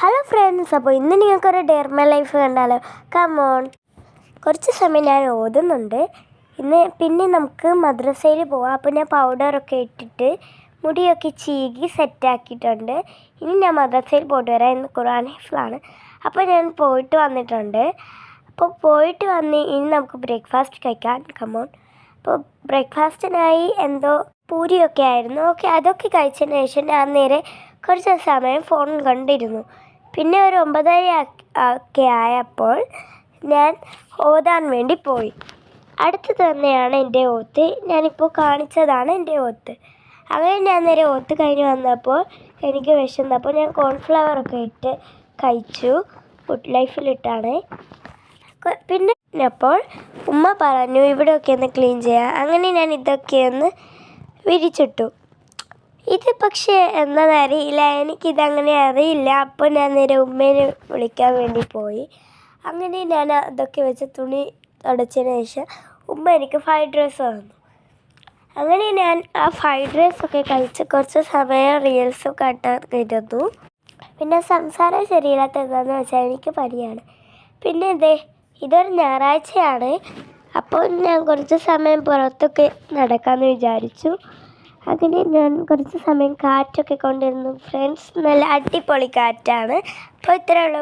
Hello friends, അപ്പോൾ ഇന്ന് നിങ്ങൾക്കൊരു ഡെയർ മൈ ലൈഫ് കണ്ടാലോ? കമോൺ. കുറച്ച് സമയം ഞാൻ ഓതുന്നുണ്ട്. പിന്നെ നമുക്ക് മദ്രസയിൽ പോവാം. അപ്പോൾ ഞാൻ പൗഡറൊക്കെ ഇട്ടിട്ട് മുടിയൊക്കെ ചീകി സെറ്റാക്കിയിട്ടുണ്ട്. ഇനി ഞാൻ മദ്രസയിൽ പോയിട്ട് വരാം. ഇന്ന് ഖുർആൻ ഹിഫ്ളാണ്. അപ്പോൾ ഞാൻ പോയിട്ട് വന്നിട്ടുണ്ട്. അപ്പോൾ പോയിട്ട് വന്ന് ഇനി നമുക്ക് ബ്രേക്ക്ഫാസ്റ്റ് കഴിക്കാം. കമോൺ. അപ്പോൾ ബ്രേക്ക്ഫാസ്റ്റിനായി എന്തോ പൂരിയൊക്കെ ആയിരുന്നു. ഓക്കെ, അതൊക്കെ കഴിച്ചതിന് ശേഷം ഞാൻ നേരെ കുറച്ച് സമയം ഫോൺ കണ്ടിരുന്നു. പിന്നെ ഒരു 9:30 ഒക്കെ ആയപ്പോൾ ഞാൻ ഓതാൻ വേണ്ടി പോയി. അടുത്ത് തന്നെയാണ് എൻ്റെ ഓത്ത്. ഞാനിപ്പോൾ കാണിച്ചതാണ് എൻ്റെ ഓത്ത്. അങ്ങനെ ഞാൻ നേരെ ഓത്ത് കഴിഞ്ഞ് വന്നപ്പോൾ എനിക്ക് വിശന്നപ്പോൾ ഞാൻ കോൺഫ്ലവറൊക്കെ ഇട്ട് കഴിച്ചു. ഫുഡ് ലൈഫിലിട്ടാണ്. പിന്നെ അപ്പോൾ ഉമ്മ പറഞ്ഞു ഇവിടെയൊക്കെ ഒന്ന് ക്ലീൻ ചെയ്യാം. അങ്ങനെ ഞാൻ ഇതൊക്കെ ഒന്ന് വിരിച്ചിട്ടു. ഇത് പക്ഷേ എന്നതറിയില്ല, എനിക്കിതങ്ങനെ അറിയില്ല. അപ്പോൾ ഞാൻ നേരെ ഉമ്മേനെ വിളിക്കാൻ വേണ്ടി പോയി. അങ്ങനെ ഞാൻ അതൊക്കെ വെച്ച് തുണി തുടച്ചതിന് ശേഷം ഉമ്മ എനിക്ക് ഫ്രൈഡ് റൈസ് തന്നു. അങ്ങനെ ഞാൻ ആ ഫ്രൈഡ് റൈസൊക്കെ കഴിച്ച് കുറച്ച് സമയം റീൽസൊക്കെ ഇരുന്നു. പിന്നെ സംസാരം ശരിയില്ലാത്ത എന്താണെന്ന് വെച്ചാൽ എനിക്ക് പനിയാണ്. പിന്നെ ഇതൊരു ഞായറാഴ്ചയാണ്. അപ്പോൾ ഞാൻ കുറച്ച് സമയം പുറത്തൊക്കെ നടക്കാമെന്ന് വിചാരിച്ചു. അങ്ങനെ ഞാൻ കുറച്ച് സമയം കാറ്റൊക്കെ കൊണ്ടിരുന്നു. ഫ്രണ്ട്സ്, നല്ല അടിപൊളി കാറ്റാണ്. അപ്പോൾ ഇത്രയേ ഉള്ളൂ.